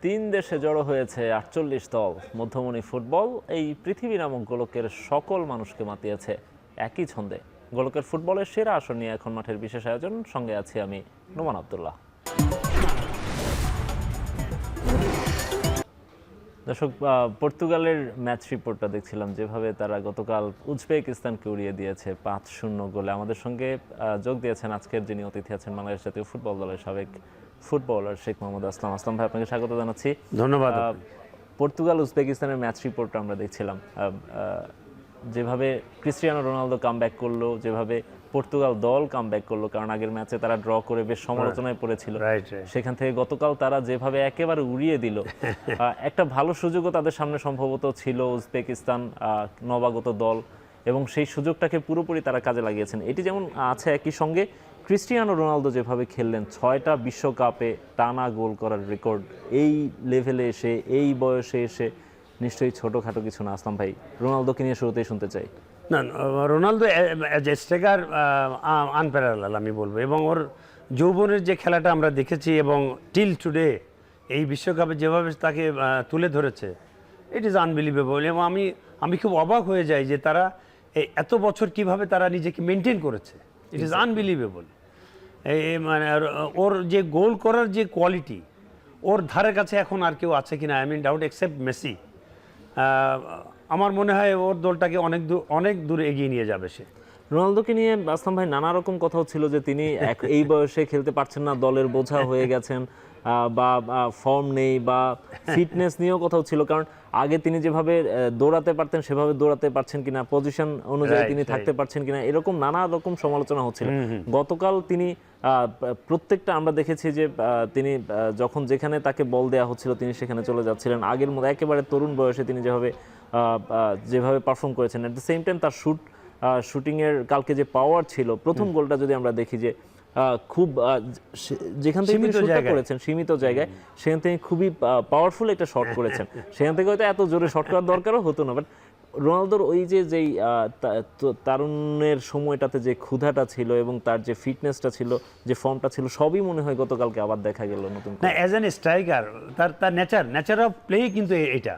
তিন দেশে জড়ো হয়েছে ৪৮ দল। মধ্যমণি ফুটবল এই পৃথিবী নামক গোলকের সকল মানুষকে মাতিয়েছে একই ছন্দে। গোলকের ফুটবলের সেরা আসর নিয়ে এখন মাঠের বিশেষ আয়োজন, সঙ্গে আছি আমি নোমান আব্দুল্লাহ। দর্শক, পর্তুগালের ম্যাচ রিপোর্টটা দেখছিলাম, যেভাবে তারা গতকাল উজবেকিস্তানকে উড়িয়ে দিয়েছে ৫-০ গোলে। আমাদের সঙ্গে যোগ দিয়েছেন আজকের যিনি অতিথি আছেন, বাংলাদেশ জাতীয় ফুটবল দলের সাবেক ফুটবলার শেখ মোহাম্মদ আসলাম। আসলাম ভাই, আপনাকে স্বাগত জানাচ্ছি। ধন্যবাদ। পর্তুগাল উজবেকিস্তানের ম্যাচ রিপোর্টটা আমরা দেখছিলাম, যেভাবে ক্রিস্টিয়ানো রোনালদো কামব্যাক করলো, যেভাবে পর্তুগাল দল কামব্যাক করলো, কারণ আগের ম্যাচে তারা ড্র করে বেশ সমালোচনায় পড়েছিল, সেখান থেকে গতকাল তারা যেভাবে একেবারে উড়িয়ে দিল। একটা ভালো সুযোগও তাদের সামনে সম্ভবত ছিল, উজবেকিস্তান নবাগত দল, এবং সেই সুযোগটাকে পুরোপুরি তারা কাজে লাগিয়েছেন। এটি যেমন আছে, একই সঙ্গে ক্রিস্টিয়ানো রোনালদো যেভাবে খেললেন, 6টা বিশ্বকাপে টানা গোল করার রেকর্ড, এই লেভেলে এসে, এই বয়সে এসে নিশ্চয়ই ছোটোখাটো কিছু না। আসলাম ভাই, রোনালদোকে নিয়ে শুরুতেই শুনতে চাই। না, Ronaldo as a striker unparalleled আমি বলবো, এবং ওর যৌবনের যে খেলাটা আমরা দেখেছি এবং টিল টুডে এই বিশ্বকাপে যেভাবে তাকে তুলে ধরেছে, ইট ইজ আনবিলিভেবল। এবং আমি খুব অবাক হয়ে যাই যে তারা এত বছর কিভাবে তারা নিজেকে মেনটেন করেছে। It is unbelievable. মানে ওর যে গোল করার যে কোয়ালিটি, ওর ধারে কাছে এখন আর কেউ আছে কিনা, I mean doubt except Messi. আমার মনে হয় ওর দলটাকে অনেক দূর এগিয়ে নিয়ে যাবে সে। রোনালদোকে নিয়ে আসলাম ভাই নানা রকম কথা ছিল, যে তিনি এই বয়সে খেলতে পারছেন না, দলের বোঝা হয়ে গেছেন, বা ফর্ম নেই, বা ফিটনেস নিয়েও কথাও ছিল, কারণ আগে তিনি যেভাবে দৌড়াতে পারতেন সেভাবে দৌড়াতে পারছেন কিনা, পজিশন অনুযায়ী তিনি থাকতে পারছেন কিনা, এরকম নানা রকম সমালোচনা হচ্ছিল। গতকাল তিনি প্রত্যেকটা আমরা দেখেছি যে তিনি যখন যেখানে তাকে বল দেওয়া হচ্ছিল তিনি সেখানে চলে যাচ্ছিলেন। আগের মতো একেবারে তরুণ বয়সে তিনি যেভাবে পারফর্ম করেছেন, এট দ্য সেম টাইম তার শুটিংয়ের কালকে যে পাওয়ার ছিল, প্রথম গোলটা যদি আমরা দেখি যে খুব যেখান থেকে তিনি শুটটা করেছেন সীমিত জায়গায়, সেখান থেকে খুবই পাওয়ারফুল একটা শট করেছেন। সেখান থেকে হয়তো এত জোরে শট করার দরকারও হতো না, বাট রোনালদোর ওই যেই তারুণ্যের সময়টাতে যে ক্ষুধাটা ছিল এবং তার যে ফিটনেসটা ছিল, যে ফর্মটা ছিল, সবই মনে হয় গতকালকে আবার দেখা গেল নতুন। না, অ্যাজ অ্যান স্ট্রাইকার তার নেচার অফ প্লে কিন্তু এটা।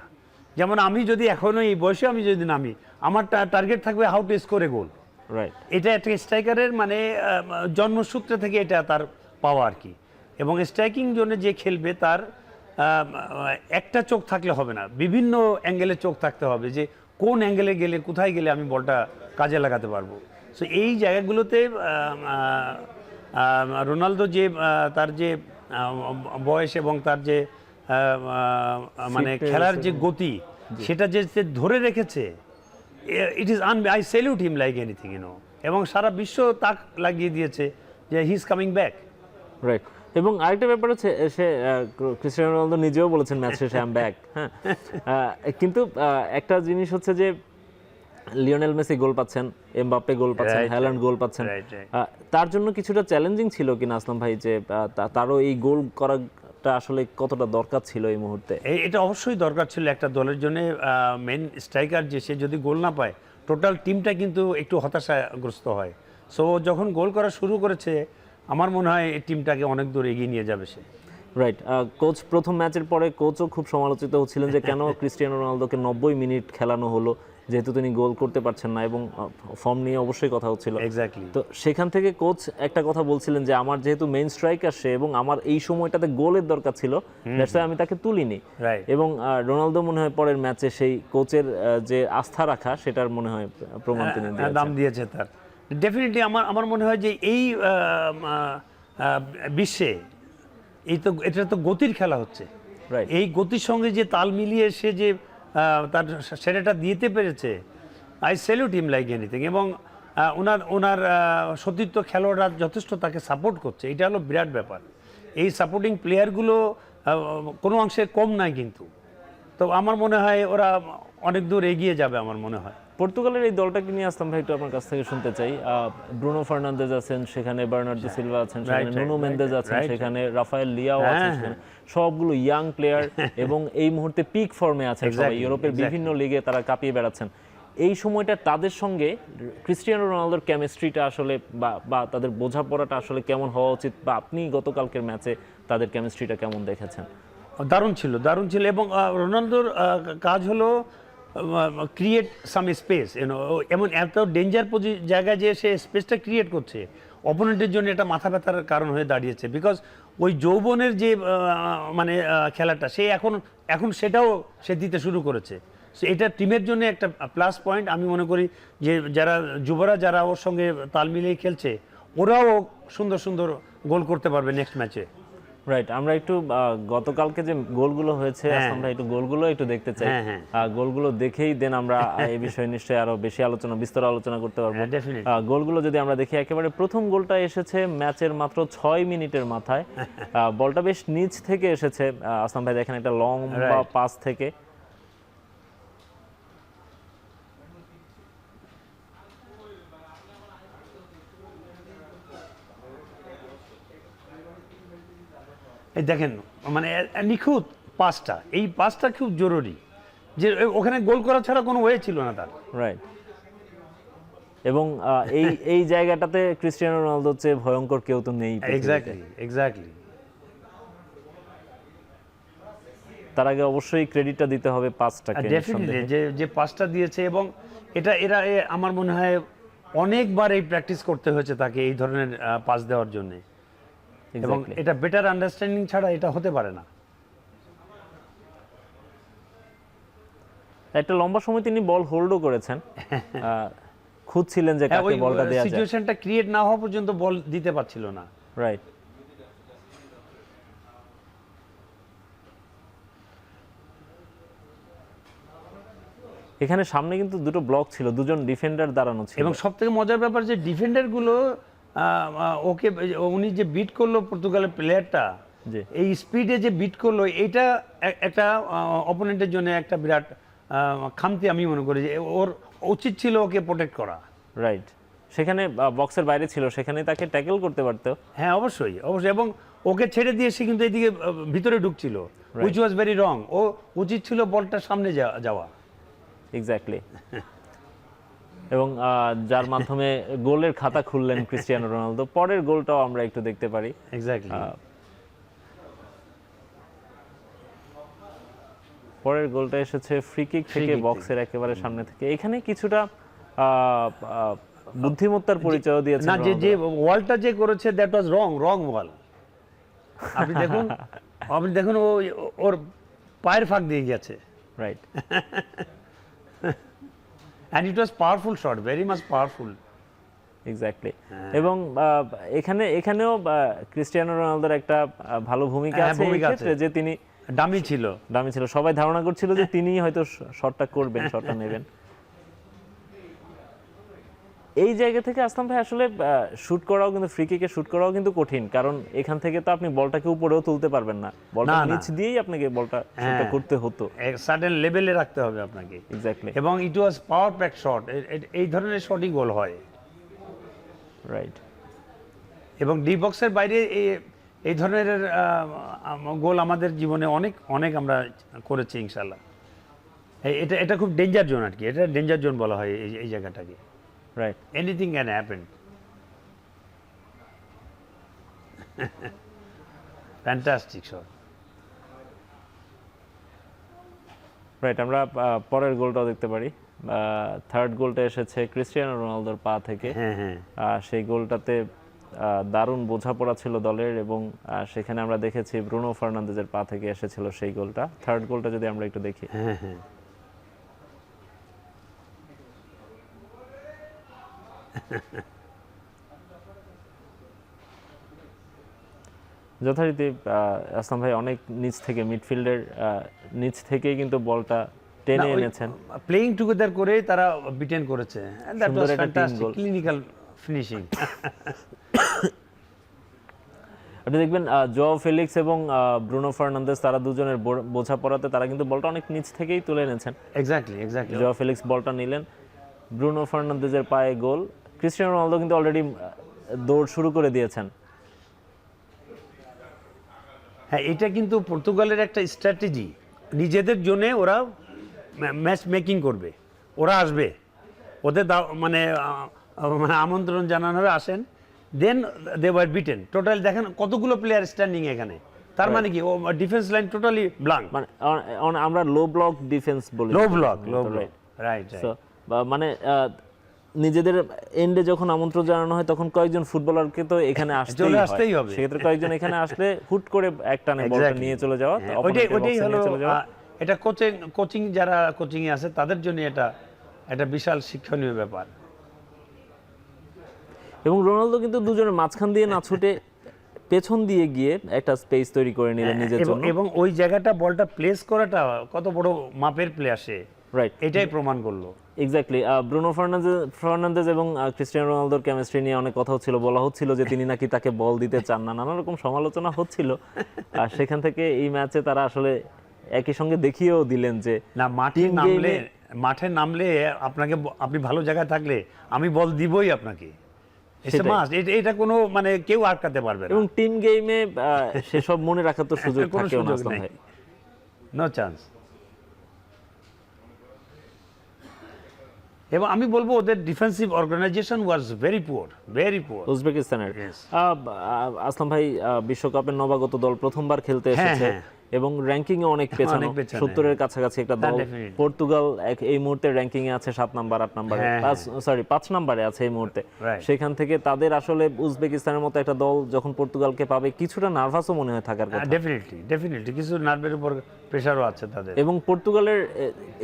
যেমন আমি যদি এখনো এই বয়সে আমি যদি নামি, আমার টার্গেট থাকবে how to score A goal. Right, এটা একটা স্ট্রাইকারের মানে জন্মসূত্রে থেকে এটা তার পাওয়া আর কি। এবং স্ট্রাইকিং জোনে যে খেলবে তার একটা চোখ থাকলে হবে না, বিভিন্ন অ্যাঙ্গেলে চোখ থাকতে হবে, যে কোন অ্যাঙ্গেলে গেলে কোথায় গেলে আমি বলটা কাজে লাগাতে পারবো। সো এই জায়গাগুলোতে রোনালদো যে তার যে বয়স এবং তার যে মানে খেলার যে গতি, সেটা যে ধরে রেখেছে, it is I salute him like anything, এবং সারা বিশ্ব তাক লাগিয়ে দিয়েছে যে he is coming back. Right. এবং আরেকটা ব্যাপার হচ্ছে, সে ক্রিস্টিয়ানো রোনালদো নিজেও বলেছেন ম্যাচ শেষে আই এম ব্যাক। হ্যাঁ, কিন্তু একটা জিনিস হচ্ছে যে লিওনেল মেসি গোল পাচ্ছেন, এমবাপ্পে গোল পাচ্ছেন, হ্যালান্ড গোল পাচ্ছেন, তার জন্য কিছুটা চ্যালেঞ্জিং ছিল কিনা আসলাম ভাই, যে তারও এই গোল করাটা আসলে কতটা দরকার ছিল এই মুহূর্তে? এটা অবশ্যই দরকার ছিল একটা দলের জন্য। মেন স্ট্রাইকার যে সে যদি গোল না পায়, টোটাল টিমটা কিন্তু একটু হতাশাগ্রস্ত হয়। সো যখন গোল করা শুরু করেছে, আমার মনে হয় এই টিমটাকে অনেক দূর এগিয়ে নিয়ে যাবে সে। রাইট। কোচ প্রথম ম্যাচের পরে কোচও খুব সমালোচিত হচ্ছিলেন যে কেন ক্রিস্টিয়ানো রোনালদোকে 90 মিনিট খেলানো হলো, যেহেতু তিনি গোল করতে পারছেন না, এবং ফর্ম নিয়ে অবশ্যই কথা হচ্ছিল। এক্স্যাক্টলি। তো সেখান থেকে কোচ একটা কথা বলছিলেন যে আমার যেহেতু মেইন স্ট্রাইকার সে, এবং আমার এই সময়টাতে গোলের দরকার ছিল, দ্যাটস ওয়াই আমি তাকে তুলিনি। এবং রোনালদো মনে হয় পরের ম্যাচে সেই কোচের যে আস্থা রাখা, সেটার মনে হয় প্রমাণ তিনি দাম দিয়েছে তার। ডেফিনেটলি আমার মনে হয় যে এই বিশ্বে এটা তো গতির খেলা হচ্ছে। এই গতির সঙ্গে যে তাল মিলিয়ে সে যে তার সেরাটা দিতে পেরেছে, I salute him like anything. এবং ওনার সতীর্থ খেলোয়াড়রা যথেষ্ট তাকে সাপোর্ট করছে, এটা হলো বিরাট ব্যাপার। এই সাপোর্টিং প্লেয়ারগুলো কোনো অংশে কম নাই কিন্তু। তো আমার মনে হয় ওরা অনেক দূর এগিয়ে যাবে আমার মনে হয়। পর্তুগালের এই দলটাকে নিয়ে আসলাম ভাই, একটু আপনার কাছ থেকে শুনতে চাই। ব্রুনো ফার্নান্দেজ আছেন সেখানে, বার্নার্ডো সিলভা আছেন সেখানে, নুনো মেন্দেজ আছেন সেখানে, রাফায়েল লিয়াও আছেন সেখানে, সবগুলো ইয়াং প্লেয়ার এবং এই মুহূর্তে পিক ফর্মে আছেন সবাই, ইউরোপের বিভিন্ন লিগে তারা কাঁপিয়ে বেড়াচ্ছেন। এই সময়টা তাদের সঙ্গে ক্রিস্টিয়ানো রোনালদোর কেমিস্ট্রিটা আসলে বা তাদের বোঝাপড়াটা আসলে কেমন হওয়া উচিত, বা আপনি গতকালকের ম্যাচে তাদের কেমিস্ট্রিটা কেমন দেখেছেন? দারুণ ছিল, দারুণ ছিল। এবং রোনালদোর কাজ হলো ক্রিয়েট সাম স্পেস, এমন এত ডেঞ্জার জায়গায় যে সে স্পেসটা ক্রিয়েট করছে, অপোনেন্টের জন্য এটা মাথা ব্যথার কারণ হয়ে দাঁড়িয়েছে। বিকজ ওই যৌবনের যে মানে খেলাটা সে এখন সেটাও সে দিতে শুরু করেছে। সো এটা টিমের জন্য একটা প্লাস পয়েন্ট। আমি মনে করি যে যারা যুবরা যারা ওর সঙ্গে তাল মিলিয়ে খেলছে, ওরাও সুন্দর সুন্দর গোল করতে পারবে নেক্সট ম্যাচে। রাইট, আমরা একটু গতকালকে যে গোলগুলো হয়েছে আমরা একটু গোলগুলো একটু দেখতে চাই। গোলগুলো দেখেই দেন আমরা এই বিষয়ে নিশ্চয়ই আরো বেশি বিস্তর আলোচনা করতে পারবো। গোলগুলো যদি আমরা দেখি, একেবারে প্রথম গোলটা এসেছে ম্যাচের মাত্র 6 মিনিটের মাথায়। বলটা বেশ নিচ থেকে এসেছে, আসলাম ভাই দেখেন একটা লম্বা পাস থেকে। এই দেখেন মানে নিখুঁত পাসটা, এই পাসটা খুব জরুরি, যে ওখানে গোল করা ছাড়া কোনো ওয়ে ছিল না তার। রাইট, এবং এই জায়গাটাতে ক্রিস্টিয়ানো রোনালদোর চেয়ে ভয়ঙ্কর কেউ তো নেই। এক্স্যাক্টলি। তার আগে অবশ্যই ক্রেডিটটা দিতে হবে পাসটাকে, ডেফিনেটলি যে পাসটা দিয়েছে। এবং এরা আমার মনে হয় অনেকবার এই প্র্যাকটিস করতে হয়েছে তাকে এই ধরনের পাস দেওয়ার জন্য, এবং এটা বেটার আন্ডারস্ট্যান্ডিং ছাড়া এটা হতে পারে না। একটা লম্বা সময় তিনি বল হোল্ডও করেছেন, খুঁজছিলেন যে কাকে বলটা দেয়া যায়। সিচুয়েশনটা ক্রিয়েট না হওয়া পর্যন্ত বল দিতে পারছিল না। রাইট, এখানে সামনে কিন্তু দুটো ব্লক ছিল, দুজন ডিফেন্ডার দাঁড়ানো ছিল। এবং সবথেকে মজার ব্যাপার যে ডিফেন্ডারগুলো ওকে উনি যে বিট করলো পর্তুগালের প্লেয়ারটা, এই স্পিডে যে বিট করলো, এটা একটা অপোনেন্টের জন্য একটা বিরাট খামতি আমি মনে করি। যে ওর উচিত ছিল ওকে প্রোটেক্ট করা। রাইট, সেখানে বক্সের বাইরে ছিল, সেখানে তাকে ট্যাকেল করতে পারতো। হ্যাঁ, অবশ্যই। এবং ওকে ছেড়ে দিয়ে সে কিন্তু এদিকে ভিতরে ঢুকছিল, হুইচ ওয়াজ ভেরি রং। ও উচিত ছিল বলটা সামনে যাওয়া। এক্স্যাক্টলি, এবং যার মাধ্যমে গোলের খাতা খুললেন ক্রিস্টিয়ানো রোনালদো। পরের গোলটাও আমরা একটু দেখতে পারি। এক্স্যাক্টলি, পরের গোলটা এসেছে ফ্রি কিক থেকে, বক্সের একেবারে সামনে থেকে। এখানে কিছুটা বুদ্ধিমত্তার পরিচয় দিয়েছে না, যে ওয়ালটা যে করেছে দ্যাট ওয়াজ রং ওয়াল। আপনি দেখুন ওর পায়ের ফাঁক দিয়ে গেছে। Right, and it was powerful shot, very much powerful. Exactly, এবং এখানেও ক্রিস্টিয়ানো রোনালদোর একটা ভালো ভূমিকা আছে এই ক্ষেত্রে, যে তিনি ডামি ছিল। সবাই ধারণা করছিল যে তিনিই হয়তো শটটা করবেন, শটটা নেবেন। এই জায়গা থেকে আসলাম ভাই আসলে শুট করাও কিন্তু, ফ্রি কিকে শুট করাও কিন্তু কঠিন, কারণ এখান থেকে তো আপনি বলটাকে উপরেও তুলতে পারবেন না, বলটা নিচ দিয়েই আপনাকে বলটা শুটটা করতে হতো, সার্টেন লেভেলে রাখতে হবে আপনাকে। এক্স্যাক্টলি, এবং ইট ওয়াজ পাওয়ার প্যাক শট। এই ধরনের শটই গোল হয়। রাইট, এবং ডি বক্সের বাইরে এই ধরনের গোল আমাদের জীবনে অনেক অনেক আমরা করেছি ইনশাআল্লাহ। এটা খুব ডেঞ্জার জোন আর কি, এটা ডেঞ্জার জোন বলা হয় এই জায়গাটাকে। Right, anything can happen. Fantastic shot. Right, আমরা পরের গোলটাও দেখতে পারি। থার্ড গোলটা এসেছে ক্রিস্টিয়ানো রোনালদোর পা থেকে। সেই গোলটাতে দারুণ বোঝাপড়া ছিল দলের, এবং সেখানে আমরা দেখেছি ব্রুনো ফার্নান্দেজের পা থেকে এসেছিল সেই গোলটা। থার্ড গোলটা যদি আমরা একটু দেখি। যথারীতি আসলাম ভাই অনেক নিচ থেকে, মিডফিল্ডের নিচ থেকেই কিন্তু বলটা টেনে এনেছেন, প্লেইং টুগেদার করে তারা বিটেন করেছে। That was fantastic, clinical finishing. আপনি দেখবেন জোয়াও ফেলিক্স এবং ব্রুনো ফার্নান্দেজ তারা দুজনের বোঝাপড়াতে তারা কিন্তু বলটা অনেক নিচ থেকেই তুলে এনেছেন। এক্স্যাক্টলি জোয়াও ফেলিক্স বলটা নিলেন, ব্রুনো ফার্নান্দেজের পায়ে গোল। ক্রিস্টিয়ানো রোনালদো কিন্তু অলরেডি দৌড় শুরু করে দিয়েছেন। হ্যাঁ, এটা কিন্তু পর্তুগালের একটা স্ট্র্যাটেজি, নিজেদের জন্যে ওরা ম্যাচ মেকিং করবে, ওরা আসবে, ওদের মানে আমন্ত্রণ জানানো হবে আসেন, দেন দে ওয়ার বিটেন। টোটাল দেখেন কতগুলো প্লেয়ার স্ট্যান্ডিং এখানে, তার মানে কি ও ডিফেন্স লাইন টোটালি ব্ল্যাঙ্ক, মানে আমরা লো ব্লক ডিফেন্স বলি, লো ব্লক রাইট। মানে নিজেদের এন্ডে যখন আমন্ত্রণ জানানো হয় তখন কয়েকজন ফুটবলারকে তো এখানে আসতেই হবে, সেক্ষেত্রে কয়েকজন এখানে আসলে হুট করে একটানে বলটা নিয়ে চলে যাওয়া, ওইটাই হলো এটা কোচিং যারা কোচিং এ আছে তাদের জন্য এটা একটা বিশাল শিক্ষণীয় ব্যাপার। এবং রোনালদো কিন্তু দুজনের মাঝখান দিয়ে না ছুটে পেছন দিয়ে গিয়ে একটা স্পেস তৈরি করে নিলেন নিজের জন্য, এবং ওই জায়গাটা বলটা প্লেস করাটা কত বড় মাপের প্লে আসে, রাইট, এটাই প্রমাণ করলো। এক্স্যাক্টলি। ব্রুনো ফার্নান্দেজ এবং ক্রিস্টিয়ানো রোনালদোর কেমিস্ট্রি নিয়ে অনেক কথা হচ্ছিল, বলা হচ্ছিল যে তিনি নাকি তাকে বল দিতে চান না, নানা রকম সমালোচনা হচ্ছিল। আর সেখান থেকে এই ম্যাচে তারা আসলে একই সঙ্গে দেখিয়েও দিলেন যে না, মাঠে নামলে আপনি ভালো জায়গায় থাকলে আমি বল দিবই আপনাকে, এটা কোনো মানে কেউ আটকাতে পারবে না। এবং টিম গেমে সেসব মনে রাখার তো সুযোগ থাকেও না, নো চান্স। এবং আমি বলবো ওদের defensive organisation was very poor উজবেকিস্তানের। আসলাম ভাই, বিশ্বকাপের নবাগত দল প্রথমবার খেলতে এসেছে এবং র্যাঙ্কিং এ অনেক পেছনে, 70-এর কাছাকাছি একটা দল। পর্তুগাল এই মুহূর্তে র্যাঙ্কিং এ আছে 7 নাম্বার, 8 নাম্বারে, 5 নাম্বারে আছে এই মুহূর্তে। সেখান থেকে তাদের আসলে উজবেকিস্তানের মতো একটা দল যখন পর্তুগালকে পাবে কিছুটা নার্ভাসও মনে হয় থাকার কথা। ডেফিনেটলি কিছু নার্ভের উপর প্রেসারও আছে তাদের। এবং পর্তুগালের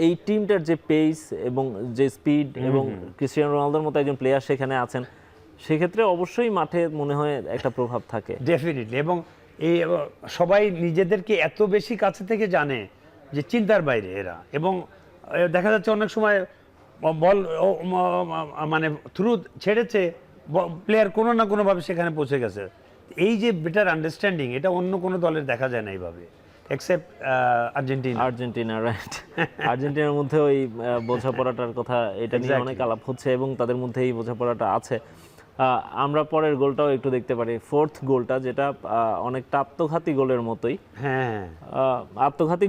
এই টিমটার যে পেস এবং যে স্পিড এবং ক্রিস্টিয়ানো রোনালদোর মতো একজন প্লেয়ার সেখানে আছেন, সেক্ষেত্রে অবশ্যই মাঠে মনে হয় একটা প্রভাব থাকে ডেফিনেটলি। এবং এই সবাই নিজেদেরকে এত বেশি কাছে থেকে জানে যে চিন্তার বাইরে এরা, এবং দেখা যাচ্ছে অনেক সময় বল মানে থ্রু ছেড়েছে, প্লেয়ার কোনো না কোনোভাবে সেখানে পৌঁছে গেছে। এই যে বেটার আন্ডারস্ট্যান্ডিং, এটা অন্য কোনো দলের দেখা যায় না এইভাবে, এক্সেপ্ট আর্জেন্টিনা, রাইট। আর্জেন্টিনার মধ্যে ওই বোঝাপড়াটার কথা এটা নিয়ে অনেক আলাপ হচ্ছে এবং তাদের মধ্যে এই বোঝাপড়াটা আছে। আমরা পরের গোলটাও একটু দেখতে পারি, ফোর্থ গোলটা, যেটা অনেকটা আত্মঘাতী গোলের মতোই। আত্মঘাতী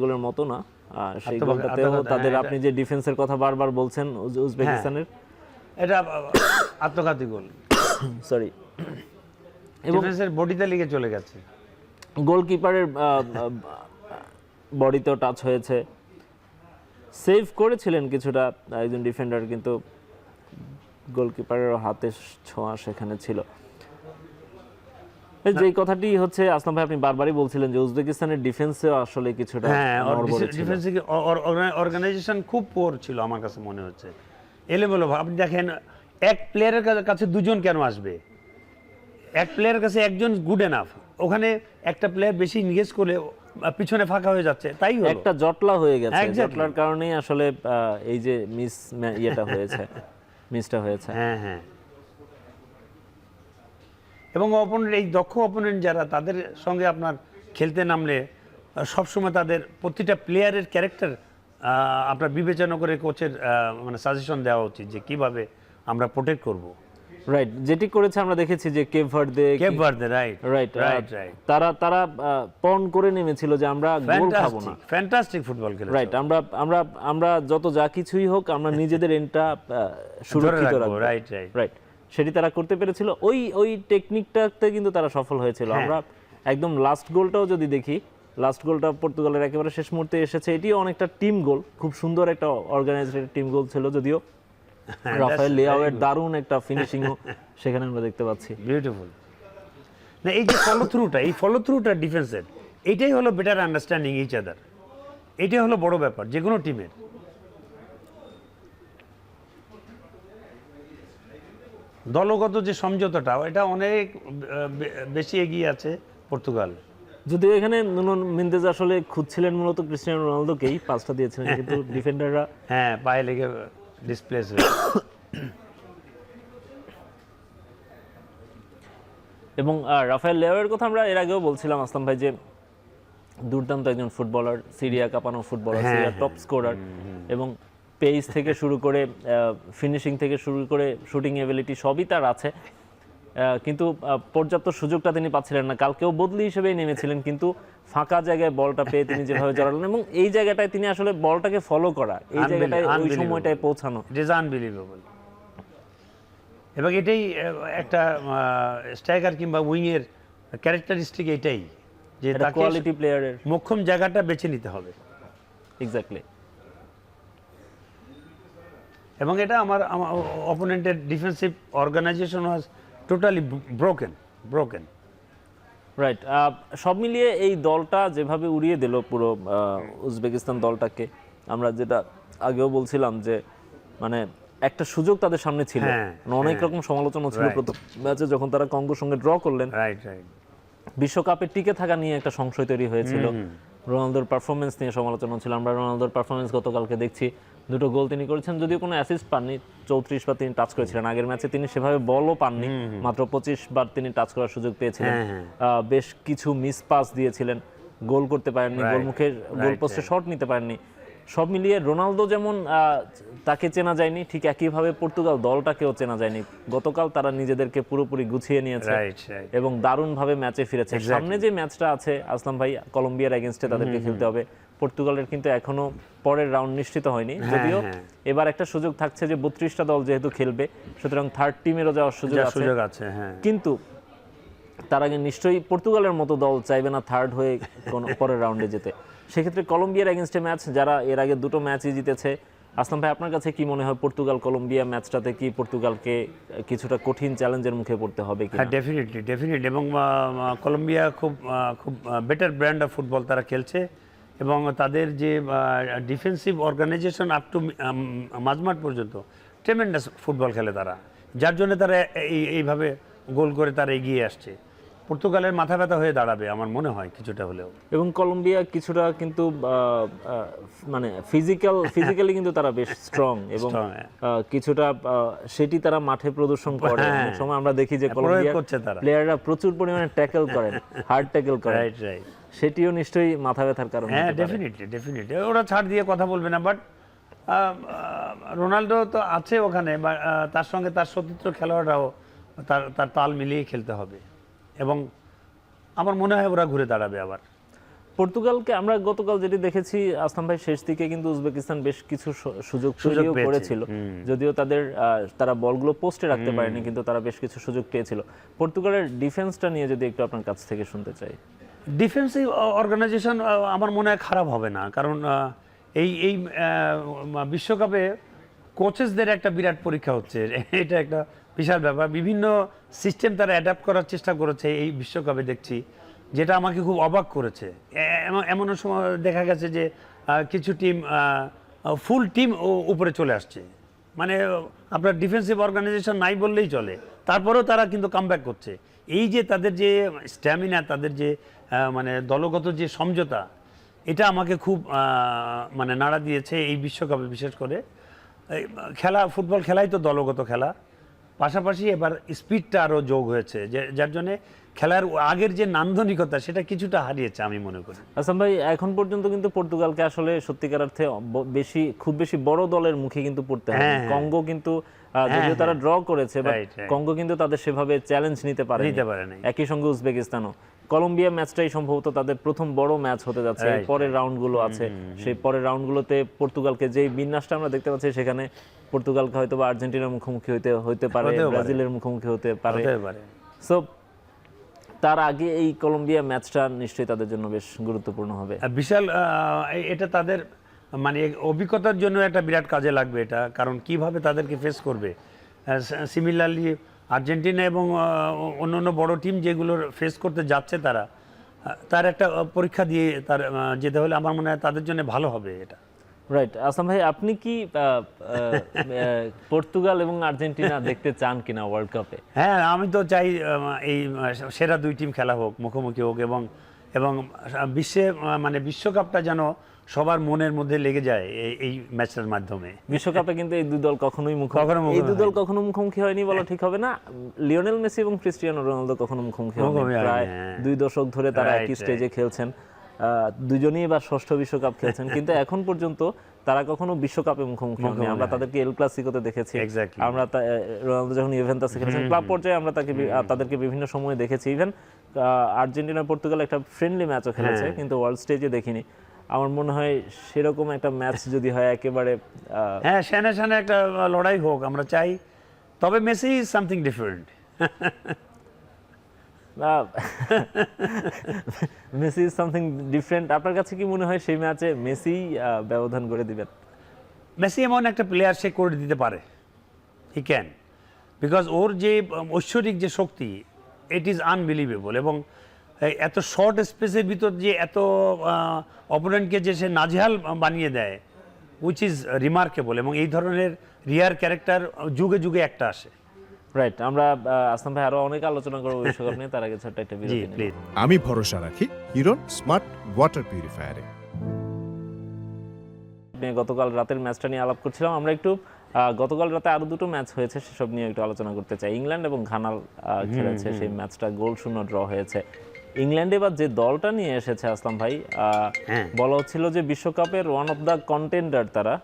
গোলের মতো না, সেই গোলটাতেও তাদের, আপনি যে ডিফেন্সের কথা বারবার বলছেন উজবেকিস্তানের, এটা আত্মঘাতী গোল, সরি, এবং বডিতে লেগে চলে গেছে, গোলকিপারের বডিতেও টাচ হয়েছে, সেভ করেছিলেন কিছুটা একজন ডিফেন্ডার, কিন্তু গোলকিপারের হাতে ছোঁয়া সেখানে ছিল। যে কথাটি হচ্ছে আসলাম ভাই, আপনি বারবারই বলছিলেন যে উজবেকিস্তানের ডিফেন্সে আসলে কিছুটা ডিফেন্সিভ অর্গানাইজেশন খুব পোর ছিল আমার কাছে মনে হচ্ছে, এলোমেলো। আপনি দেখেন এক প্লেয়ারের কাছে দুজন কেন আসবে, এক প্লেয়ারের কাছে একজন গুড এনাফ, ওখানে একটা প্লেয়ার বেশি নিগেজ করলে পিছনে ফাঁকা হয়ে যাচ্ছে, তাই একটা জটলা হয়ে গেছে, জটলার কারণেই আসলে এই যে মিসটা হয়েছে। হ্যাঁ। এবং অপোনেন্ট, এই দক্ষ অপোনেন্ট যারা, তাদের সঙ্গে আপনার খেলতে নামলে সবসময় তাদের প্রতিটা প্লেয়ারের ক্যারেক্টার আপনার বিবেচনা করে কোচের মানে সাজেশন দেওয়া উচিত যে কিভাবে আমরা প্রোটেক্ট করব। রাইট, যেটি করেছে আমরা দেখেছি যে কেপ ভার্দে, রাইট, তারা পণ করে নেমেছিল যে আমরা গোল খাবো না, ফ্যান্টাস্টিক ফুটবল খেলেছে, রাইট। আমরা যত যা কিছুই হোক আমরা নিজেদের এন্ডটা সুরক্ষিত রাখবো, রাইট। সেটি তারা করতে পেরেছিল, ওই টেকনিকটাতে কিন্তু তারা সফল হয়েছিল। আমরা একদম লাস্ট গোলটাও যদি দেখি, লাস্ট গোলটা পর্তুগালের একেবারে শেষ মুহূর্তে এসেছে, এটিও অনেকটা টিম গোল, খুব সুন্দর একটা অর্গানাইজড টিম গোল ছিল, যদিও রাফায়েল লিয়াওয়ের দারুণ একটা ফিনিশিংও সেখানে আমরা দেখতে পাচ্ছি, বিউটিফুল। না, এই যে ফলো থ্রুটা ডিফেন্সের, এটাই হলো বেটার আন্ডারস্ট্যান্ডিং ইচ আদার, এটাই হলো বড় ব্যাপার যে কোনো টিমের। দলগত যে সমঝোতাটা, এটা অনেক বেশি এগিয়ে আছে পর্তুগাল। যদিও এখানে নুনো মেন্দেজ আসলে খুঁজছিলেন মূলত ক্রিস্টিয়ানো রোনালদোকেই, পাসটা দিয়েছিলেন, কিন্তু ডিফেন্ডাররা পায়ে লেগে ডিসপ্লেস হয়ে। এবং রাফায়েল লিয়াওয়ের কথা আমরা এর আগেও বলছিলাম আসলাম ভাই, যে দুর্দান্ত একজন ফুটবলার, সিরিয়া কাঁপানো ফুটবলার, সিরিয়ার টপ স্কোরার, এবং পেস থেকে শুরু করে ফিনিশিং থেকে শুরু করে শুটিং এবিলিটি সবই তার আছে, কিন্তু পর্যাপ্ত সুযোগটা তিনি পাচ্ছিলেন না। কালকেও বদলি হিসেবেই নেমেছিলেন, কিন্তু ফাঁকা জায়গায় বলটা পেয়ে তিনি যেভাবে জড়ালেন, এবং এই জায়গাটায় তিনি আসলে বলটাকে ফলো করা, এই জায়গাটায় ওই সময়টায় পৌঁছানো, ইট ইজ আনবিলিভেবল। এবং এটাই একটা স্ট্রাইকার কিংবা উইংয়ের ক্যারেক্টারিস্টিক, এটাই যে তাকে কোয়ালিটি প্লেয়ারের মোক্ষম জায়গাটা বেছে নিতে হবে। এক্স্যাক্টলি। এবং এটা আমার অপোনেন্টের defensive organisation was totally broken. Right. সব মিলিয়ে এই দলটা যেভাবে উড়িয়ে দিল পুরো উজবেকিস্তান দলটাকে, আমরা যেটা আগেও বলছিলাম যে মানে একটা সুযোগ তাদের সামনে ছিল, অনেক রকম সমালোচনা ছিল প্রথম ম্যাচে যখন তারা কঙ্গোর সঙ্গে ড্র করলেন, বিশ্বকাপে টিকে থাকা নিয়ে একটা সংশয় তৈরি হয়েছিল, রোনালদোর পারফরমেন্স নিয়ে সমালোচনা ছিল। আমরা রোনালদোর পারফরমেন্স গতকালকে দেখছি, 2টো গোল তিনি করেছেন, যদিও কোনো অ্যাসিস্ট পাননি, 34 বার তিনি টাচ করেছিলেন। আগের ম্যাচে তিনি সেভাবে বলও পাননি, মাত্র 25 বার তিনি টাচ করার সুযোগ পেয়েছিলেন, বেশ কিছু মিস পাস দিয়েছিলেন, গোল করতে পারেননি, গোলমুখে গোল পোস্টে শট নিতে পারেননি। সব মিলিয়ে রোনালদো যেমন তাকে চেনা যায়নি, ঠিক একইভাবে পর্তুগাল দলটাকেও চেনা যায়নি। গতকাল তারা নিজেদেরকে পুরোপুরি গুছিয়ে নিয়েছে এবং দারুণভাবে ম্যাচে ফিরেছে। সামনে যে ম্যাচটা আছে আসলাম ভাই, কলম্বিয়ার এগেইনস্টে তাদেরকে খেলতে হবে। পর্তুগালের কিন্তু এখনো পরের রাউন্ড নিশ্চিত হয়নি, যদিও এবার একটা সুযোগ থাকছে যে 32টা দল যেহেতু খেলবে, সুতরাং থার্ড টিমেরও যাওয়ার সুযোগ আছে। কিন্তু তার আগে নিশ্চয়ই পর্তুগালের মতো দল চাইবে না থার্ড হয়ে পরের রাউন্ডে যেতে। সেক্ষেত্রে কলম্বিয়ার এগেইনস্টে ম্যাচ, যারা এর আগে 2টো ম্যাচই জিতেছে, আসলাম ভাই আপনার কাছে কি মনে হয় পর্তুগাল কলম্বিয়া ম্যাচটাতে কি পর্তুগালকে কিছুটা কঠিন চ্যালেঞ্জের মুখে পড়তে হবে কি? হ্যাঁ, ডেফিনেটলি। এবং কলম্বিয়া খুব বেটার ব্র্যান্ড অফ ফুটবল তারা খেলছে, এবং তাদের যে ডিফেন্সিভ অর্গানাইজেশন আপ টু মাঝমাঠ পর্যন্ত ট্রেমেন্ডাস ফুটবল খেলে তারা, যার জন্য তারা এইভাবে গোল করে তারা এগিয়ে আসছে। পর্তুগালের মাথা ব্যথা হয়ে দাঁড়াবে আমার মনে হয় কিছুটা হলেও। এবং কলম্বিয়া কিছুটা কিন্তু মানে ফিজিক্যালি কিন্তু তারা বেশ স্ট্রং, এবং কিছুটা সেটি তারা মাঠে প্রদর্শন করে। অনেক সময় আমরা দেখি যে কলম্বিয়ার প্লেয়াররা প্রচুর পরিমাণে ট্যাকল করেন, হার্ড ট্যাকল করেন, সেটিও নিশ্চয়ই মাথা ব্যথার কারণ। হ্যাঁ, ডেফিনেটলি ওরা ছাড় দিয়ে কথা বলবে না, বাট রোনাল্ডো তো আছে ওখানে, তার সঙ্গে তার সতীর্থ খেলোয়াড়রাও তার তাল মিলিয়ে খেলতে হবে, এবং আমার মনে হয় ওরা ঘুরে দাঁড়াবে আবার। পর্তুগালকে আমরা গতকাল যেটি দেখেছি আসলাম ভাই, শেষ দিকে কিন্তু উজবেকিস্তান বেশ কিছু সুযোগ করেছিল, যদিও তারা বলগুলো পোস্টে রাখতে পারেনি, কিন্তু তারা বেশ কিছু সুযোগ পেয়েছিল। পর্তুগালের ডিফেন্সটা নিয়ে যদি একটু আপনার কাছ থেকে শুনতে চাই। ডিফেন্সিভ অর্গানাইজেশন আমার মনে হয় খারাপ হবে না, কারণ এই বিশ্বকাপে কোচেসদের একটা বিরাট পরীক্ষা হচ্ছে, এটা একটা বিশাল ব্যাপার। বিভিন্ন সিস্টেম তারা অ্যাডাপ্ট করার চেষ্টা করেছে এই বিশ্বকাপে, দেখছি, যেটা আমাকে খুব অবাক করেছে। এমন সময় দেখা গেছে যে কিছু টিম ফুল টিম উপরে চলে আসছে, মানে আপনার ডিফেন্সিভ অর্গানাইজেশন নাই বললেই চলে, তারপরেও তারা কিন্তু কামব্যাক করছে। এই যে তাদের যে স্ট্যামিনা, তাদের যে মানে দলগত যে সমঝোতা, এটা আমাকে খুব মানে নাড়া দিয়েছে এই বিশ্বকাপে। বিশেষ করে ফুটবল খেলাই তো দলগত খেলা, পাশাপাশি এবার স্পিডটা আরও যোগ হয়েছে, যার জন্যে খেলার আগের যে নান্দনিকতা সেটা কিছুটা হারিয়েছে আমি মনে করি। আসাম ভাই, এখন পর্যন্ত কিন্তু পর্তুগালকে আসলে সত্যিকার অর্থে খুব বেশি বড় দলের মুখে কিন্তু পড়তে হয়। কঙ্গো কিন্তু যদিও তারা ড্র করেছে, বাট কঙ্গো কিন্তু তাদের সেভাবে চ্যালেঞ্জ নিতে পারে না। একই সঙ্গে উজবেকিস্তানও। কলম্বিয়া ম্যাচটাই সম্ভবত তাদের প্রথম বড় ম্যাচ হতে যাচ্ছে। পরের রাউন্ডগুলো আছে, সেই পরের রাউন্ডগুলোতে পর্তুগালকে যে বিন্যাসটা আমরা দেখতে পাচ্ছি, সেখানে পর্তুগালকে হয়তো বা আর্জেন্টিনার মুখোমুখি হতে পারে, ব্রাজিলের মুখোমুখি হতে পারে। সো তার আগে এই কলম্বিয়া ম্যাচটা নিশ্চয়ই তাদের জন্য বেশ গুরুত্বপূর্ণ হবে। বিশাল, এটা তাদের মানে অভিজ্ঞতার জন্য একটা বিরাট কাজে লাগবে এটা, কারণ কিভাবে তাদেরকে ফেস করবে। সিমিলারলি আর্জেন্টিনা এবং অন্যান্য বড় টিম যেগুলো ফেস করতে যাচ্ছে, তার একটা পরীক্ষা দিয়ে তার যেতে হলে আমার মনে হয় তাদের জন্য ভালো হবে এটা। রাইট। আসাম ভাই, আপনি কি পর্তুগাল এবং আর্জেন্টিনা দেখতে চান কিনা ওয়ার্ল্ড কাপে? হ্যাঁ, আমি তো চাই এই সেরা দুই টিম খেলা হোক, মুখোমুখি হোক, এবং বিশ্বে মানে বিশ্বকাপটা যেন সবার মনের মধ্যে লেগে যায় এই ম্যাচটার মাধ্যমে। বিশ্বকাপে কিন্তু এই দুই দল কখনোই কখনো এই দুই দল কখনো মুখোমুখি হয়নি বলা ঠিক হবে না। লিওনেল মেসি এবং ক্রিস্টিয়ানো রোনালদো কখনো মুখোমুখি হয়নি, হয়নি, প্রায় হ্যাঁ। 2 দশক ধরে তারা Right, একই স্টেজে খেলছেন। দুজনেই এবার ষষ্ঠ বিশ্বকাপ খেলছেন, কিন্তু এখন পর্যন্ত তারা কখনো বিশ্বকাপে মুখোমুখি হয়নি। আমরা তাদেরকে এল ক্লাসিকোতে দেখেছি, Exactly. আমরা রোনালদো যখন ইউভেন্টাসে খেলেছেন, ক্লাব পর্যায়ে আমরা তাদেরকে বিভিন্ন সময়ে দেখেছি। ইভেন আর্জেন্টিনা পর্তুগাল একটা ফ্রেন্ডলি ম্যাচও খেলেছে, কিন্তু ওয়ার্ল্ড স্টেজে দেখিনি। আমার মনে হয় সেরকম একটা ম্যাচ যদি হয় একেবারে হ্যাঁ, সেনে সেনে একটা লড়াই হোক আমরা চাই, তবে Messi is something different. Messi is something different. আপনার কাছে কি মনে হয় সেই ম্যাচে মেসি ব্যবধান করে দিবেন? মেসি এমন একটা প্লেয়ার, সে করে দিতে পারে, হি ক্যান, বিকজ ওর যে ঐশ্বরিক যে শক্তি, ইট ইজ আনবিলিভেবল। এবং এত শর্ট স্পেসের ভিতর যে এত অপোনেন্টকে যে সে নাজেহাল বানিয়ে দেয়, উইচ ইজ রিমার্কেবল। এবং এই ধরনের রিয়ার ক্যারেক্টার যুগে যুগে একটা আসে। রাইট, আমরা আসলাম ভাই আরো অনেক আলোচনা করবো বিশ্বকাপ নিয়ে, তার আগে ছোট্ট একটা জি বিরতি নিই। প্লিজ। আমি ভরসা রাখি হিরন স্মার্ট ওয়াটার পিউরিফায়ারে। নিয়ে গতকাল রাতের ম্যাচটা নিয়ে আলাপ করছিলাম। আমরা একটু গতকাল রাতে আরো দুটো ম্যাচ হয়েছে, সেসব নিয়ে একটু আলোচনা করতে চাই। ইংল্যান্ড এবং ঘানা খেলেছে, সেই ম্যাচটা 0-0 ড্র হয়েছে। ইংল্যান্ড এবার যে দলটা নিয়ে এসেছে আসলাম ভাই, বলা হচ্ছিল যে বিশ্বকাপের ওয়ান অফ দ্য কন্টেন্ডার তারা,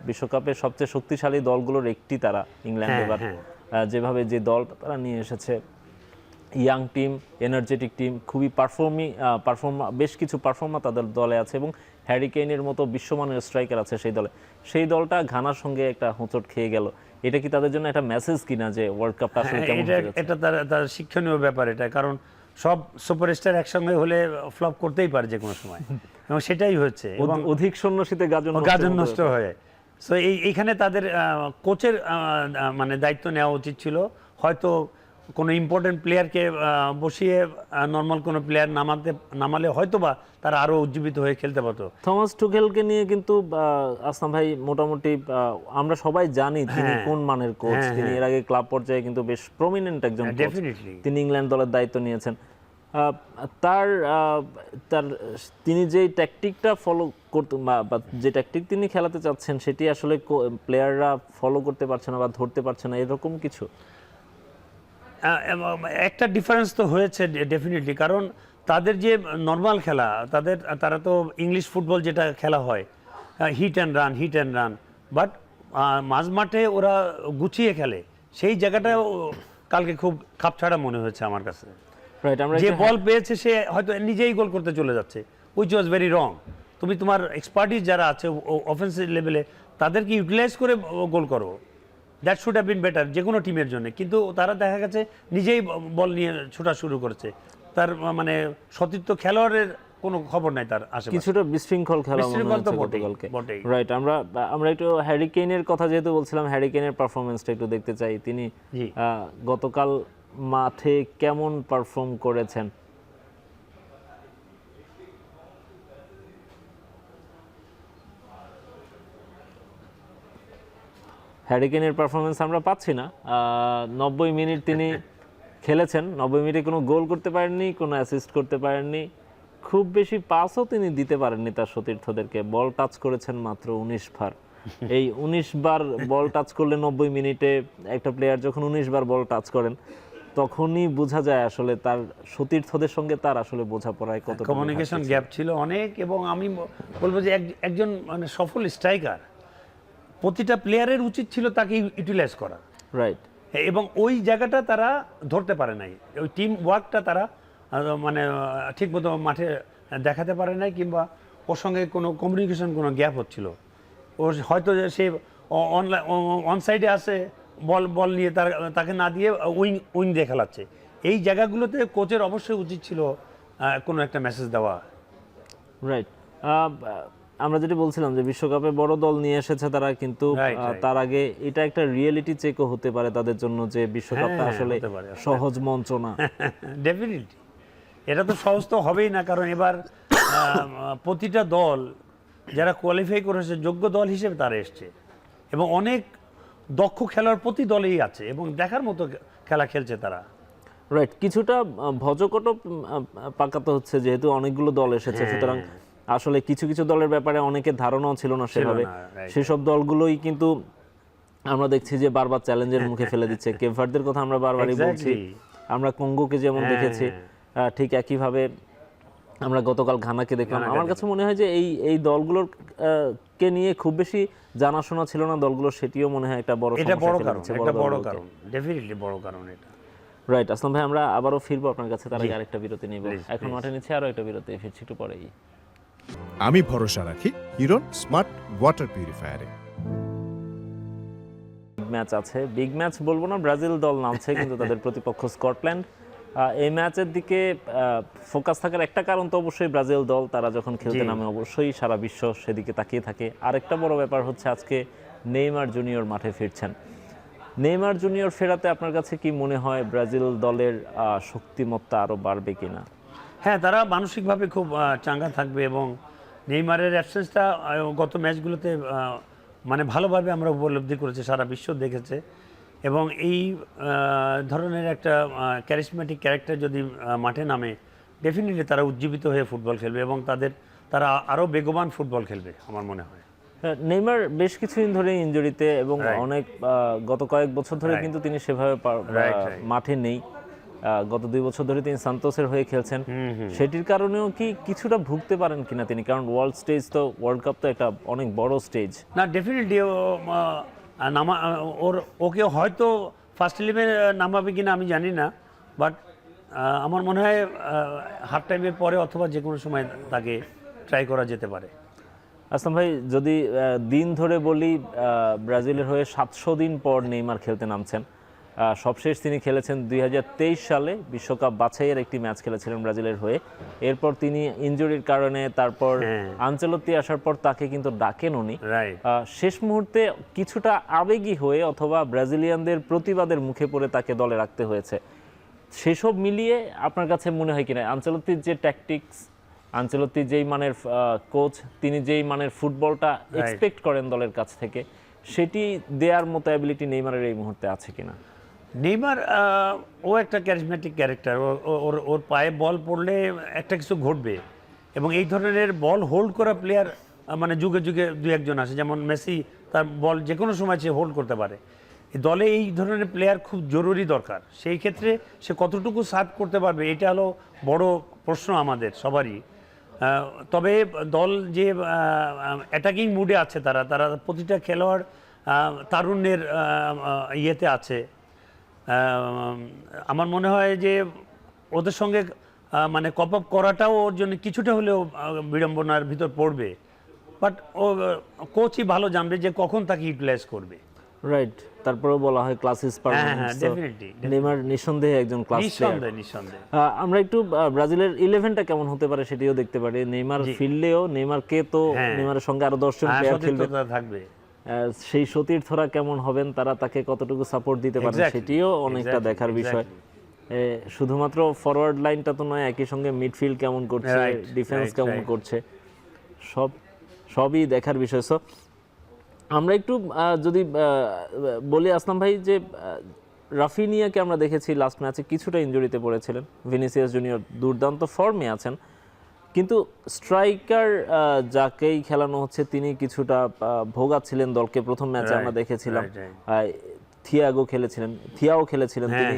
বিশ্বকাপের সবচেয়ে শক্তিশালী দলগুলোর একটি তারা ইংল্যান্ড এবার। যেভাবে যে দলটা তারা নিয়ে এসেছে, ইয়াং টিম, এনার্জেটিক টিম, খুবই বেশ কিছু পারফর্মার তাদের দলে আছে, এবং হ্যারি কেইনের মতো বিশ্বমানের স্ট্রাইকার আছে সেই দলে। সেই দলটা ঘানার সঙ্গে একটা হোঁচট খেয়ে গেল। এটা কি তাদের জন্য একটা মেসেজ কিনা যে ওয়ার্ল্ড কাপটা আসলে কেমন হতে যাচ্ছে? এটা তার শিক্ষণীয় ব্যাপার এটা, কারণ সব সুপারস্টার একসঙ্গে হলে ফ্লপ করতেই পারে যে কোনো সময়, এবং সেটাই হচ্ছে। এবং অধিক সন্ন্যাসীতে গাজন নষ্ট হয়ে, সো এইখানে তাদের কোচের মানে দায়িত্ব নেওয়া উচিত ছিল। হয়তো কোনো ইম্পর্টেন্ট প্লেয়ারকে বসিয়ে নর্মাল কোনো প্লেয়ার নামালে হয়তো বা তারা আরো উজ্জীবিত হয়ে খেলতে পারতো। থমাস টুখেলকে নিয়ে কিন্তু আসলাম ভাই মোটামুটি আমরা সবাই জানি তিনি কোন মানের কোচ। তিনি এর আগে ক্লাব পর্যায়ে কিন্তু বেশ প্রমিনেন্ট একজন কোচ। ডেফিনেটলি তিনি ইংল্যান্ড দলের দায়িত্ব নিয়েছেন। তার তিনি যে ট্যাকটিকটা ফলো করতে বা যে ট্যাকটিক তিনি খেলাতে চাচ্ছেন, সেটি আসলে প্লেয়াররা ফলো করতে পারছে না বা ধরতে পারছে না, এরকম কিছু একটা ডিফারেন্স তো হয়েছে ডেফিনেটলি। কারণ তাদের যে নর্মাল খেলা, তারা তো ইংলিশ ফুটবল যেটা খেলা হয়, হিট অ্যান্ড রান, বাট মাঝ মাঠে ওরা গুছিয়ে খেলে। সেই জায়গাটা কালকে খুব খাপছাড়া মনে হয়েছে আমার কাছে। যে বল পেয়েছে সে হয়তো নিজেই গোল করতে চলে যাচ্ছে, উইচ ওয়াজ ভেরি রং। তুমি তোমার এক্সপার্টিস যারা আছে অফেন্সিভ লেভেলে, তাদেরকে ইউটিলাইজ করে গোল করো, that should have been better যে কোনো টিমের জন্য। কিন্তু তারা দেখা গেছে নিজেই বল নিয়ে ছোটা শুরু করেছে, তার মানে সতীর্থ খেলোয়াড়ের কোনো খবর নাই তার আশেপাশে। কিছুটা বিশৃঙ্খল খেলা মনে হচ্ছে গতকালকে। রাইট, আমরা একটু হ্যারি কেইনের কথা যেহেতু বলছিলাম, হ্যারি কেইনের পারফরম্যান্সটা একটু দেখতে চাই। তিনি গতকাল মাঠে কেমন পারফর্ম করেছেন? হ্যারি কেইনের পারফরমেন্স আমরা পাচ্ছি না। 90 মিনিট তিনি খেলেছেন, 90 মিনিটে কোনো গোল করতে পারেননি, কোনো অ্যাসিস্ট করতে পারেননি, খুব বেশি পাসও তিনি দিতে পারেননি তার সতীর্থদেরকে। বল টাচ করেছেন মাত্র 19 বার। এই 19 বার বল টাচ করলে 90 মিনিটে একটা প্লেয়ার যখন 19 বার বল টাচ করেন, তখনই বোঝা যায় আসলে তার সতীর্থদের সঙ্গে তার আসলে বোঝাপড়ায় কত কমিউনিকেশন গ্যাপ ছিল অনেক। এবং আমি বলবো যে একজন মানে সফল স্ট্রাইকার, প্রতিটা প্লেয়ারের উচিত ছিল তাকে ইউটিলাইজ করা। রাইট, এবং ওই জায়গাটা তারা ধরতে পারে নাই, ওই টিম ওয়ার্কটা তারা মানে ঠিকমতো মাঠে দেখাতে পারে নাই, কিংবা ওর সঙ্গে কোনো কমিউনিকেশন কোনো গ্যাপ হচ্ছিল। ও হয়তো সে অন সাইডে আসে, বল নিয়ে তাকে না দিয়ে উইং দিয়ে খেলাচ্ছে। এই জায়গাগুলোতে কোচের অবশ্যই উচিত ছিল কোনো একটা মেসেজ দেওয়া। রাইট, আমরা যেটা বলছিলাম যে বিশ্বকাপে বড় দল নিয়ে এসেছে তারা, কিন্তু তার আগে এটা একটা রিয়েলিটি চেকও হতে পারে তাদের জন্য যে বিশ্বকাপটা আসলে সহজ মঞ্চ না। ডেফিনেটলি এটা তো সহজ তো হবেই না, কারণ এবার প্রতিটা দল যারা কোয়ালিফাই করেছে যোগ্য দল হিসেবে তারা এসছে, এবং অনেক দক্ষ খেলোয়াড় প্রতি দলেই আছে, এবং দেখার মতো খেলা খেলছে তারা। রাইট, কিছুটা ভজকটও পাকাতে হচ্ছে যেহেতু অনেকগুলো দল এসেছে, সুতরাং আসলে কিছু কিছু দলের ব্যাপারে অনেকের ধারণাও ছিল না সেভাবে, না, right, সেসব দলগুলোই কিন্তু আমরা দেখছি যে বারবার চ্যালেঞ্জের মুখে ফেলে দিচ্ছে। কেপ ভার্দের কথা আমরা বারবারই বলছি, Exactly. আমরা কঙ্গোকে যেমন দেখেছি, ঠিক একইভাবে আমরা গতকাল ঘানাকে দেখলাম। আমার কাছে মনে হয় যে এই দলগুলোর কে নিয়ে খুব বেশি জানাশোনা ছিল না দলগুলোর, সেটিও মনে হয় একটা বড় এটা বড় সমস্যা কারণ, একটা বড় কারণ, ডেফিনেটলি বড় কারণ এটা। রাইট। আসলাম ভাই, আমরা আবারও ফিরবো আপনার কাছে, তার আগে আরেকটা বিরতি নিব। Please, এখন মাঠে নিচ্ছে আরো একটা বিরতি, ফিরছি একটু পরেই। আমি ভরসা রাখি হিরন স্মার্ট ওয়াটার পিউরিফায়ারে। ম্যাচ আছে, বিগ ম্যাচ বলবো না, ব্রাজিল দল নামছে কিন্তু তাদের প্রতিপক্ষ স্কটল্যান্ড। এই ম্যাচের দিকে ফোকাস থাকার একটা কারণ তো অবশ্যই ব্রাজিল দল, তারা যখন খেলতে নামে অবশ্যই সারা বিশ্ব সেদিকে তাকিয়ে থাকে। আরেকটা বড় ব্যাপার হচ্ছে আজকে নেইমার জুনিয়র মাঠে ফিরছেন। নেইমার জুনিয়র ফেরাতে আপনার কাছে কি মনে হয় ব্রাজিল দলের শক্তিমত্তা আরো বাড়বে কিনা? হ্যাঁ, তারা মানসিকভাবে খুব চাঙ্গা থাকবে এবং নেইমারের অ্যাবসেন্সটা গত ম্যাচগুলোতে মানে ভালোভাবে আমরা উপলব্ধি করেছি, সারা বিশ্ব দেখেছে। এবং এই ধরনের একটা ক্যারিসমেটিক ক্যারেক্টার যদি মাঠে নামে, ডেফিনেটলি তারা উজ্জীবিত হয়ে ফুটবল খেলবে এবং তারা আরও বেগবান ফুটবল খেলবে আমার মনে হয়। নেইমার বেশ কিছুদিন ধরে ইনজুরিতে এবং অনেক গত কয়েক বছর ধরে কিন্তু তিনি সেভাবে মাঠে নেই। গত 2 বছর ধরে তিনি সান্তোসের হয়ে খেলছেন, সেটির কারণেও কি কিছুটা ভুগতে পারেন কিনা তিনি? কারণ ওয়ার্ল্ড কাপ তো একটা অনেক বড় স্টেজ। না, ডেফিনেটলি ওকে হয়তো ফার্স্ট 11 নামাবে কিনা আমি জানি না, বাট আমার মনে হয় হাফ টাইমের পরে অথবা যে কোনো সময় তাকে ট্রাই করা যেতে পারে। আসলাম ভাই, যদি দিন ধরে বলি, ব্রাজিলের হয়ে 700 দিন পর নেইমার খেলতে নামছেন। সবশেষ তিনি খেলেছেন 2023 সালে বিশ্বকাপ বাছাইয়ের একটি ম্যাচ খেলেছিলেন ব্রাজিলের হয়ে। এরপর তিনি ইনজুরির কারণে, তারপর আনচেলত্তি আসার পর তাকে কিন্তু ডাকেন উনি। শেষ মুহূর্তে কিছুটা আবেগী হয়ে অথবা ব্রাজিলিয়ানদের প্রতিবাদের মুখে পড়ে তাকে দলে রাখতে হয়েছে। সেসব মিলিয়ে আপনার কাছে মনে হয় কিনা আনচেলত্তির যে ট্যাকটিক্স, আনচেলত্তি যেই মানের কোচ, তিনি যেই মানের ফুটবলটা এক্সপেক্ট করেন দলের কাছ থেকে, সেটি দেওয়ার মতো অ্যাবিলিটি নেইমারের এই মুহূর্তে আছে কিনা? নেইমার ও একটা ক্যারিসমেটিক ক্যারেক্টার, ওর পায়ে বল পড়লে একটা কিছু ঘটবে এবং এই ধরনের বল হোল্ড করা প্লেয়ার মানে যুগে যুগে 2-1 আছে, যেমন মেসি, তার বল যে কোনো সময় সে হোল্ড করতে পারে। দলে এই ধরনের প্লেয়ার খুব জরুরি দরকার। সেই ক্ষেত্রে সে কতটুকু সার্ভ করতে পারবে, এটা হলো বড় প্রশ্ন আমাদের সবারই। তবে দল যে অ্যাটাকিং মুডে আছে, তারা প্রতিটা খেলোয়াড় তারুণ্যের ইয়েতে আছে। আমার মনে হয় যে ওদের সঙ্গে মানে কপ আপ করাটাও ওর জন্য কিছুটা হলেও বিড়ম্বনার ভিতর পড়বে, বাট ও কোচই ভালো জানবে যে কখন তাকে ইউটিলাইজ করবে। রাইট। তারপরেও বলা হয় ক্লাস ইজ পারমানেন্ট। নেইমার নিঃসন্দেহে একজন ক্লাস প্লেয়ার। নিঃসন্দেহে। আমরা একটু ব্রাজিলের 11টা কেমন হতে পারে সেটিও দেখতে পারি। নেইমার ফিরলেও নেইমারকে তো নেইমারের সঙ্গে আরো 10 জন প্লেয়ার খেলবে, থাকবে। সেই সতীর্থরা কেমন হবেন, তারা তাকে কতটুকু সাপোর্ট দিতে পারে, সেটিও অনেকটা দেখার বিষয়। শুধুমাত্র ফরওয়ার্ড লাইনটা তো নয়, একই সঙ্গে মিডফিল্ড কেমন করছে, ডিফেন্স কেমন করছে, সবই দেখার বিষয়। সো আমরা একটু যদি বলি আসলাম ভাই, যে রাফিনিয়াকে আমরা দেখেছি লাস্ট ম্যাচে কিছুটা ইনজুরিতে পড়েছিলেন। ভিনিসিয়াস জুনিয়র দুর্দান্ত ফর্মে আছেন, কিন্তু স্ট্রাইকার যাকেই খেলানো হচ্ছে তিনি কিছুটা ভোগাচ্ছিলেন দলকে। প্রথম ম্যাচে আমরা দেখেছিলাম থিয়াও খেলেছিলেন, তিনি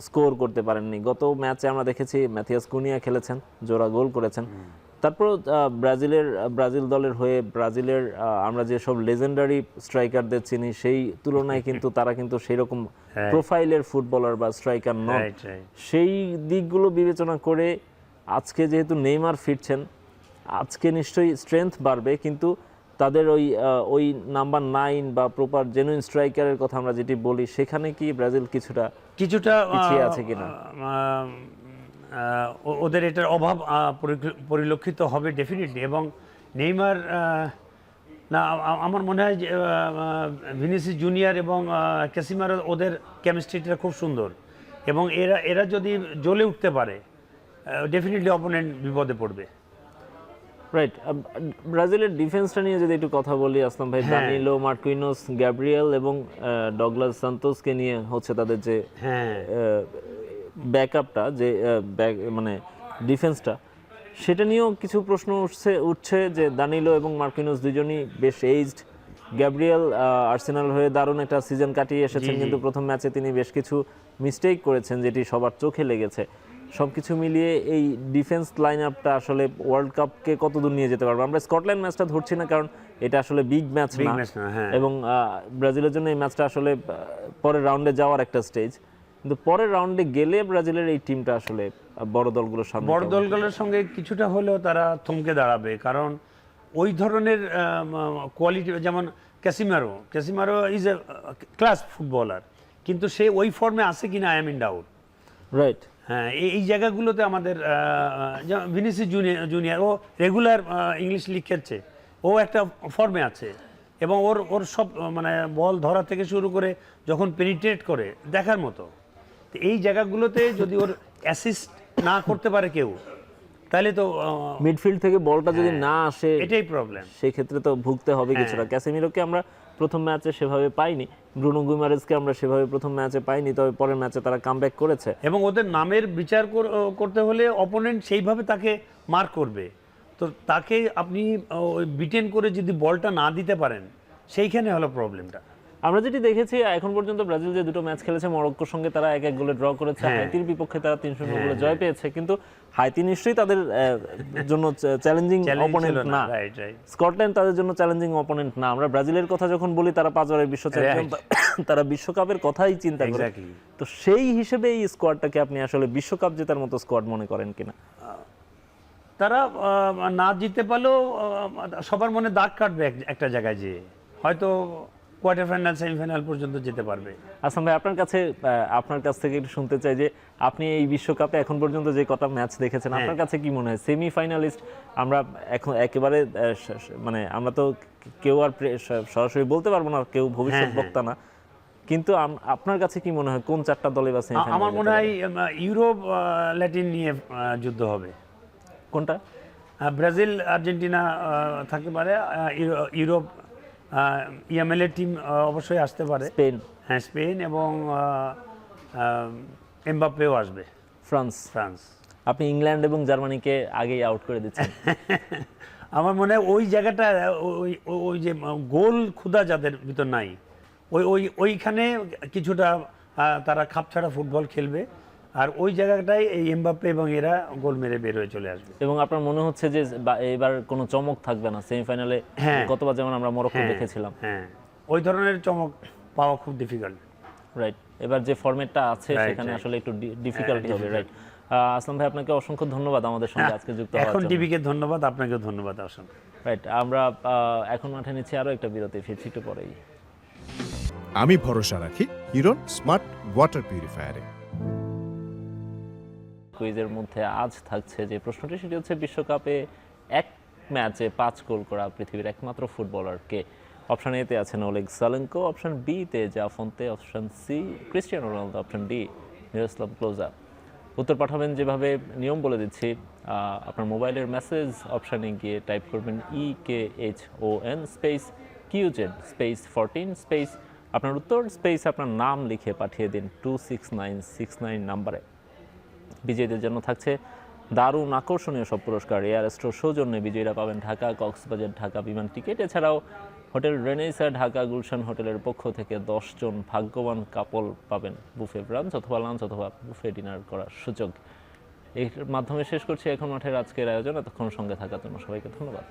স্কোর করতে পারেননি। গত ম্যাচে আমরা দেখেছি ম্যাথিয়াস কুনিয়া খেলেছেন, জোড়া গোল করেছেন। তারপর ব্রাজিল দলের হয়ে ব্রাজিলের আমরা যেসব লেজেন্ডারি স্ট্রাইকারদের চিনি, সেই তুলনায় কিন্তু তারা কিন্তু সেই রকম প্রোফাইলের ফুটবলার বা স্ট্রাইকার নন। সেই দিকগুলো বিবেচনা করে আজকে যেহেতু নেইমার ফিরছেন, আজকে নিশ্চয়ই স্ট্রেংথ বাড়বে, কিন্তু তাদের ওই নাম্বার 9 বা প্রপার জেনুইন স্ট্রাইকারের কথা আমরা যেটি বলি, সেখানে কি ব্রাজিল কিছুটা পিছিয়ে আছে কিনা? ওদের এটার অভাব পরিলক্ষিত হবে ডেফিনেটলি। এবং নেইমার না, আমার মনে হয় যে ভিনিসিয়াস জুনিয়র এবং ক্যাসিমারো, ওদের কেমিস্ট্রিটা খুব সুন্দর এবং এরা যদি জ্বলে উঠতে পারে, ডেফিনেটলি অপোনেন্ট বিপদে পড়বে। রাইট। ব্রাজিলের ডিফেন্সটা নিয়ে যদি একটু কথা বলি আসলাম ভাই, দানিলো, মার্কুইনোস, গ্যাব্রিয়েল এবং ডগলাস সান্তোসকে নিয়ে হচ্ছে তাদের যে ব্যাকআপটা, যে মানে ডিফেন্সটা, সেটা নিয়েও কিছু প্রশ্ন উঠছে যে দানিলো এবং মার্কিনোস দুজনই বেশ এইজড। গ্যাব্রিয়েল আর্সেনাল হয়ে দারুণ একটা সিজন কাটিয়ে এসেছেন, কিন্তু প্রথম ম্যাচে তিনি বেশ কিছু মিস্টেক করেছেন যেটি সবার চোখে লেগেছে। সবকিছু মিলিয়ে এই ডিফেন্স লাইন আপটা আসলে ওয়ার্ল্ড কাপকে কতদূর নিয়ে যেতে পারবে? আমরা স্কটল্যান্ড ম্যাচটা ধরছি না, কারণ এটা আসলে বিগ ম্যাচ না, হ্যাঁ। এবং ব্রাজিলের জন্য এই ম্যাচটা আসলে পরের রাউন্ডে যাওয়ার একটা স্টেজ। কিন্তু পরের রাউন্ডে গেলে ব্রাজিলের এই টিমটা আসলে বড় দলগুলোর সামনে, বড় দলগুলোর সঙ্গে কিছুটা হলেও তারা থমকে দাঁড়াবে, কারণ ওই ধরনের কোয়ালিটি, যেমন ক্যাসিমারো ইজ এ ক্লাস ফুটবলার, কিন্তু সে ওই ফর্মে আছে কিনা I am in doubt. Right. হ্যাঁ, এই জায়গাগুলোতে আমাদের যেমন ভিনিসিয়াস জুনিয়র ও রেগুলার ইংলিশ লিগ খেলছে, ও একটা ফর্মে আছে, এবং ওর সব মানে বল ধরা থেকে শুরু করে যখন পেনিট্রেট করে দেখার মতো। তো এই জায়গাগুলোতে যদি ওর অ্যাসিস্ট না করতে পারে কেউ, তাহলে তো মিডফিল্ড থেকে বলটা যদি না আসে, এটাই প্রবলেম। সেই ক্ষেত্রে তো ভুগতে হবে কিছুটা। ক্যাসেমিরোকে আমরা প্রথম ম্যাচে সেভাবে পাইনি, ব্রুনো গুইমারেজকে আমরা সেভাবে প্রথম ম্যাচে পাইনি, তবে পরের ম্যাচে তারা কামব্যাক করেছে। এবং ওদের নামের বিচার করতে হলে অপোনেন্ট সেইভাবে তাকে মার্ক করবে, তো তাকে আপনি বিটেন করে যদি বলটা না দিতে পারেন, সেইখানে হলো প্রবলেমটা। আমরা যেটি দেখেছি এখন পর্যন্ত ব্রাজিল যে দুটো ম্যাচ খেলেছে, মরক্কোর সঙ্গে তারা 1-1 গোলে ড্র করেছে, হাইতির বিপক্ষে তারা 3-0 গোলে জয় পেয়েছে, কিন্তু হাইতি নিশ্চয়ই তাদের জন্য চ্যালেঞ্জিং অপোনেন্ট না, স্কটল্যান্ড তাদের জন্য চ্যালেঞ্জিং অপোনেন্ট না। আমরা ব্রাজিলের কথা যখন বলি তারা 5 বারের বিশ্ব চ্যাম্পিয়ন, তারা বিশ্বকাপের কথাই চিন্তা করে। তো সেই হিসেবে এই স্কোয়াডটাকে আপনি আসলে বিশ্বকাপ জেতার মতো স্কোয়াড মনে করেন কিনা? তারা না জিততে পারলেও সবার মনে দাগ কাটবে একটা জায়গায়, যে হয়তো কোয়ার্টার ফাইনাল সেমিফাইনাল পর্যন্ত যেতে পারবে। আসলাম ভাই, আপনার কাছ থেকে একটু শুনতে চাই যে আপনি এই বিশ্বকাপে এখন পর্যন্ত যে কটা ম্যাচ দেখেছেন, আপনার কাছে কি মনে হয় সেমিফাইনালিস্ট? আমরা এখন একেবারে মানে আমরা তো কেউ আর সরাসরি বলতে পারবো না, কেউ ভবিষ্যৎ বক্তা না, কিন্তু আপনার কাছে কি মনে হয় কোন 4টা দলে বা সেমিফাইনাল? আমার মনে হয় ইউরোপ ল্যাটিন নিয়ে যুদ্ধ হবে। কোনটা? ব্রাজিল আর্জেন্টিনা থাকতে পারে, ইউরোপ ইএমএল টিম অবশ্যই আসতে পারে, স্পেন। হ্যাঁ, স্পেন, এবং এমবাপ্পেও আসবে। ফ্রান্স। আপনি ইংল্যান্ড এবং জার্মানিকে আগেই আউট করে দিচ্ছেন। আমার মনে হয় ওই জায়গাটা, ওই যে গোল ক্ষুধা যাদের ভিতর নাই, ওইখানে কিছুটা তারা খাপছাড়া ফুটবল খেলবে, আর ওই জায়গাটাই এই এমবাপ্পে এবং এরা গোল মেরে বের হয়ে চলে আসবে। এবং আপনার মনে হচ্ছে যে এবার কোনো চমক থাকবে না সেমিফাইনালে? গতবার যেমন আমরা মরক্কো দেখেছিলাম, হ্যাঁ, ওই ধরনের চমক পাওয়া খুব ডিফিকাল্ট। রাইট। এবার যে ফরম্যাটটা আছে সেখানে আসলে একটু ডিফিকাল্টি হবে। রাইট। আসলাম ভাই, আপনাকে অসংখ্য ধন্যবাদ আমাদের সঙ্গে আজকে যুক্ত হওয়ার জন্য। এখন টিভিকে ধন্যবাদ, আপনাকেও ধন্যবাদ। আসুন। রাইট, আমরা এখন মাঠে নিচ্ছি আরো একটা বিরতি, ফিরছি একটু পরেই। আমি ভরসা রাখি হিরন স্মার্ট ওয়াটার পিউরিফায়ারে। কুইজের মধ্যে আজ থাকছে যে প্রশ্নটি, সেটি হচ্ছে বিশ্বকাপে এক ম্যাচে 5 গোল করা পৃথিবীর একমাত্র ফুটবলার কে? অপশন এতে আছেন ওলেগ সালেনকো, অপশন বি তে জাফন্তে, option C Cristiano Ronaldo, option D Miroslav Klose. উত্তর পাঠাবেন যেভাবে, নিয়ম বলে দিচ্ছি, আপনার মোবাইলের মেসেজ অপশানে গিয়ে টাইপ করবেন EKHON space QZ space 14 space আপনার উত্তর স্পেস আপনার নাম লিখে পাঠিয়ে দিন 26969 নাম্বারে। বিজয়ীদের জন্য থাকছে দারুণ আকর্ষণীয় সব পুরস্কার। এয়ার স্টোর সৌজন্যে বিজয়ীরা পাবেন ঢাকা কক্সবাজার ঢাকা বিমান টিকিট, এছাড়াও হোটেল রেনেসা ঢাকা গুলশান হোটেলের পক্ষ থেকে 10 জন ভাগ্যবান কাপল পাবেন বুফে ব্রাঞ্চ অথবা লাঞ্চ অথবা বুফে ডিনার করার সুযোগ। এর মাধ্যমে শেষ করছি এখন মাঠের আজকের আয়োজন। এতক্ষণ সঙ্গে থাকার জন্য সবাইকে ধন্যবাদ।